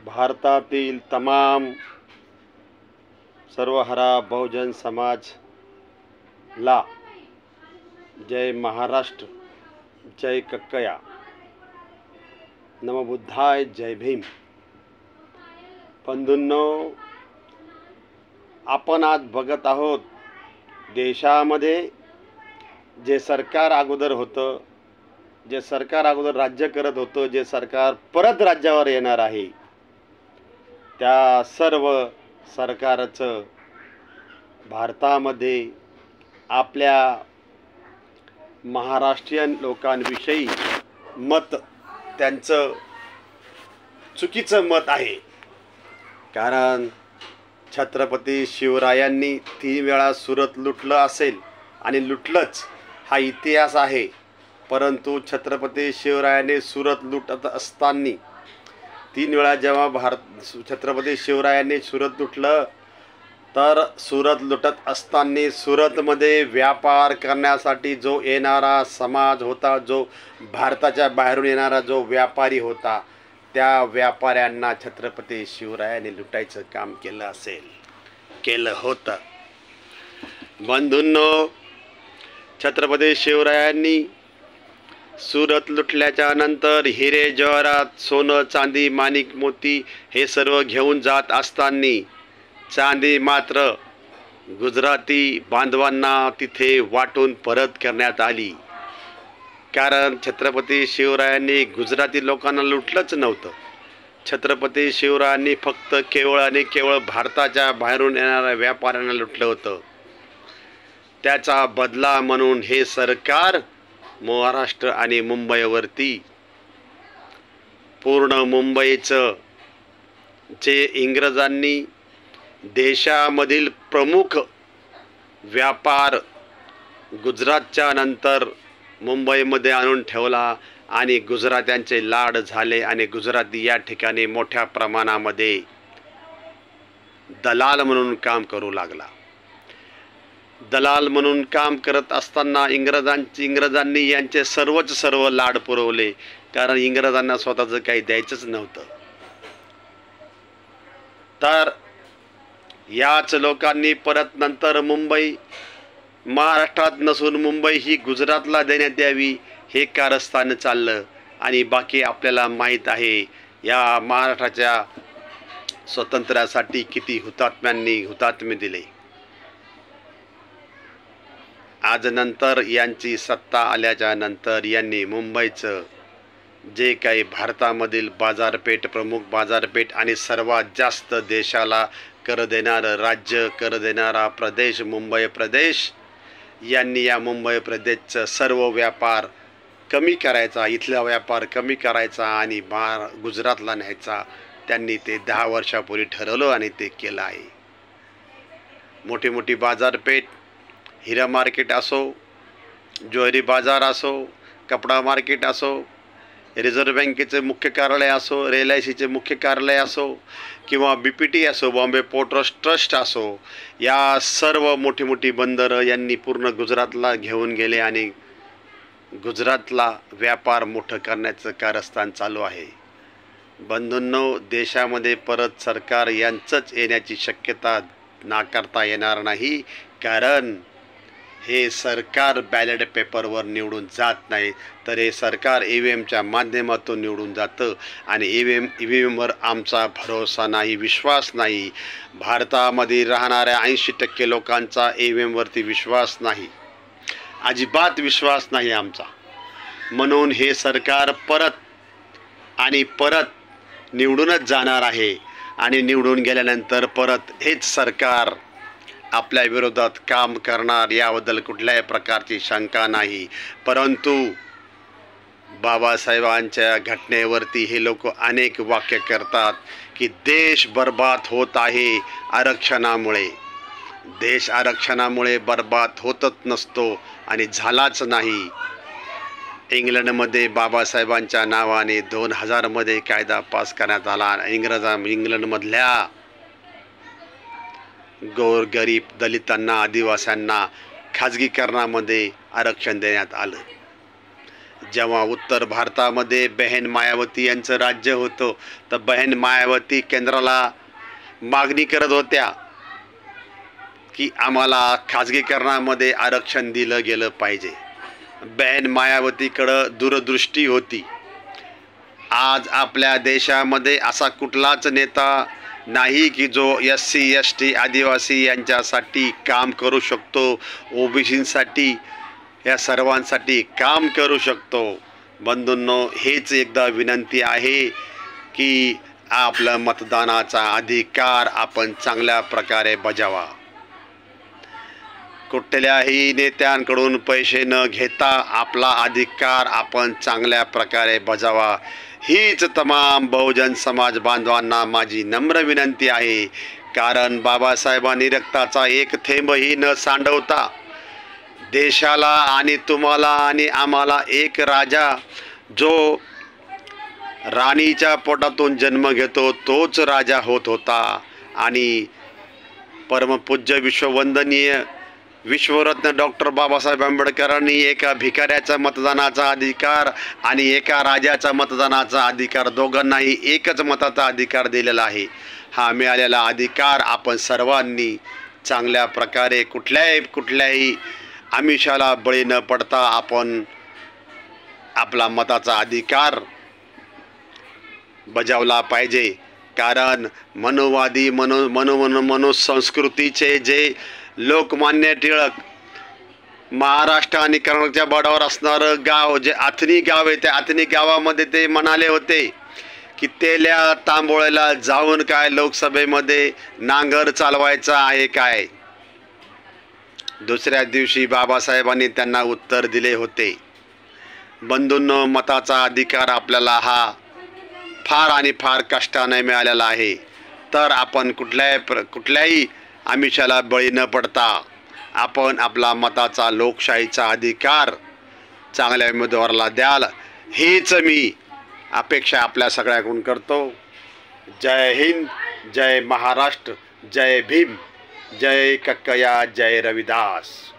भारतातील तमाम सर्वहारा बहुजन समाजला जय महाराष्ट्र, जय कक्कया, नमबुद्धाय, जय भीम. बंधूंनो, आपण आज बघत आहोत देशामध्ये जे सरकार अगोदर होतं, जे सरकार अगोदर राज्य करत होतं, जे सरकार परत राज्यावर येणार आहे, त्या सर्व सरकारचं भारतामध्ये आपल्या महाराष्ट्रीयन लोकांविषयी मत त्यांचं चुकीचं मत आहे. कारण छत्रपती शिवरायांनी 3 वेळा सुरत लुटलं असेल आणि लुटलंच, हा इतिहास आहे. परंतु छत्रपती शिवरायांनी सुरत लुटत असताना 3 वेळा जेव्हा छत्रपती शिवरायांनी सुरत लुटलं, तर सुरत लुटत असताना सुरतमध्ये व्यापार करण्यासाठी जो येणारा समाज होता, जो भारताच्या बाहेरून येणारा जो व्यापारी होता, त्या व्यापाऱ्यांना छत्रपती शिवरायांनी लुटायचं काम केलं होतं. बंधूंनो, छत्रपती शिवरायांनी सुरत लुटल्याच्या नंतर हिरे जवाहरात, सोनं, चांदी, माणिक, मोती हे सर्व घेऊन जात असताना चांदी मात्र गुजराती बांधवांना तिथे वाटून परत करण्यात आली. कारण छत्रपती शिवरायांनी गुजराती लोकांना लुटलंच नव्हतं. छत्रपती शिवरायांनी फक्त केवळ आणि केवळ भारताच्या बाहेरून येणाऱ्या व्यापाऱ्यांना लुटलं होतं. त्याचा बदला म्हणून हे सरकार महाराष्ट्र आणि मुंबईवरती, पूर्ण मुंबईचं जे इंग्रजांनी देशामधील प्रमुख व्यापार गुजरातच्या नंतर मुंबईमध्ये आणून ठेवला आणि गुजरात्यांचे लाड झाले आणि गुजराती या ठिकाणी मोठ्या प्रमाणामध्ये दलाल म्हणून काम करू लागला. दलाल म्हणून काम करत असताना इंग्रजांनी यांचे सर्व लाड पुरवले. कारण इंग्रजांना स्वतःचं काही द्यायचंच नव्हतं. तर याच लोकांनी परत नंतर मुंबई महाराष्ट्रात नसून मुंबई ही गुजरातला देण्यात यावी हे कारस्थान चाललं. आणि बाकी आपल्याला माहीत आहे, या महाराष्ट्राच्या स्वातंत्र्यासाठी किती हुतात्म्यांनी हुतात्मे दिले. आज नंतर यांची सत्ता आल्याच्या नंतर यांनी मुंबईचं जे काही भारतामधील बाजारपेठ, प्रमुख बाजारपेठ आणि सर्वात जास्त देशाला कर देणारं राज्य, कर देणारा प्रदेश मुंबई प्रदेश, यांनी या मुंबई प्रदेशचं सर्व व्यापार कमी करायचा, इथला व्यापार कमी करायचा आणि गुजरातला न्यायचा त्यांनी ते 10 वर्षापूर्वी ठरवलं आणि ते केलं आहे. मोठी मोठी बाजारपेठ, हिरा मार्केट असो, ज्वेलरी बाजार असो, कपडा मार्केट असो, रिझर्व्ह बँकेचे मुख्य कार्यालय असो, LICचे मुख्य कार्यालय असो, किंवा BPT असो, बॉम्बे पोर्ट ट्रस्ट असो, या सर्व मोठी मोठी बंदरं यांनी पूर्ण गुजरातला घेऊन गेले आणि गुजरातला व्यापार मोठं करण्याचं कारस्थान चालू आहे. बंधूंनो, देशामध्ये परत सरकार यांचंच येण्याची शक्यता नाकारता येणार नाही. कारण हे सरकार बॅलेट पेपरवर निवडून जात नाही, तर हे सरकार EVMच्या माध्यमातून निवडून जातं. आणि EVMवर आमचा भरोसा नाही, विश्वास नाही. भारतामध्ये राहणाऱ्या 80% लोकांचा EVMवरती विश्वास नाही, अजिबात विश्वास नाही आमचा. म्हणून हे सरकार परत निवडूनच जाणार आहे. आणि निवडून गेल्यानंतर परत हेच सरकार आपल्या विरोधात काम करणार, याबद्दल कुठल्याही प्रकारची शंका नाही. परंतु बाबासाहेबांच्या घटनेवरती हे लोक अनेक वाक्य करतात की देश बर्बाद होत आहे आरक्षणामुळे. देश आरक्षणामुळे बर्बाद होतच नसतो आणि झालाच नाही. इंग्लंडमध्ये बाबासाहेबांच्या नावाने 2000 कायदा पास करण्यात आला. इंग्लंडमधल्या गोरगरीब दलितांना, आदिवासींना खाजगीकरणामध्ये आरक्षण देण्यात आलं. जेव्हा उत्तर भारतामध्ये बहन मायावती यांचं राज्य होतं तर बहन मायावती केंद्राला मागणी करत होत्या की आम्हाला खाजगीकरणामध्ये आरक्षण दिलं गेलं पाहिजे. बहन मायावतीकडं दूरदृष्टी होती. आज आपल्या देशामध्ये असा कुठलाच नेता नाही की जो SC ST आदिवासी यांच्यासाठी काम करू शकतो, OBCसाठी या सर्वांसाठी काम करू शकतो. बंधूंनो, हेच एकदा विनंती आहे की आपला मतदानाचा अधिकार आपण चांगल्या प्रकारे बजावा. कुठल्याही नेत्यांकडून पैसे न घेता आपला अधिकार आपण चांगल्या प्रकारे बजावा. हीच तमाम बहुजन समाज बांधवांना माझी नम्र विनंती आहे. कारण बाबासाहेबांनी रक्ताचा एक थेंबही न सांडवता देशाला आणि तुम्हाला आणि आम्हाला एक राजा जो राणीच्या पोटातून जन्म घेतो तोच राजा होत होता. आणि परमपूज्य विश्ववंदनीय विश्वरत्न डॉक्टर बाबासाहेब आंबेडकरांनी एका भिकाऱ्याचा मतदानाचा अधिकार आणि एका राजाचा मतदानाचा अधिकार, दोघांनाही एकच मताचा अधिकार दिलेला आहे. हा मिळालेला अधिकार आपण सर्वांनी चांगल्या प्रकारे कुठल्याही आमिषाला बळी न पडता आपण आपला मताचा अधिकार बजावला पाहिजे. कारण मनोवादी मनुसंस्कृतीचे जे लोकमान्य टिळक महाराष्ट्र आणि कर्नाटकच्या बॉर्डरवर असणारं गाव जे आथनी गाव आहे, त्या आथनी गावामध्ये ते म्हणाले होते की तेल्या तांबोळ्याला जाऊन काय लोकसभेमध्ये नांगर चालवायचा आहे काय. दुसऱ्या दिवशी बाबासाहेबांनी त्यांना उत्तर दिले होते. बंधूंनो, मताचा अधिकार आपल्याला हा फार आणि फार कष्टाने मिळालेला आहे. तर आपण कुठल्याही आमिषाला बळी न पडता आपण आपला मताचा लोकशाहीचा अधिकार चांगल्या उमेदवाराला द्याल, हीच मी अपेक्षा आपल्या सगळ्याकडून करतो. जय हिंद, जय महाराष्ट्र, जय भीम, जय कक्कया, जय रविदास.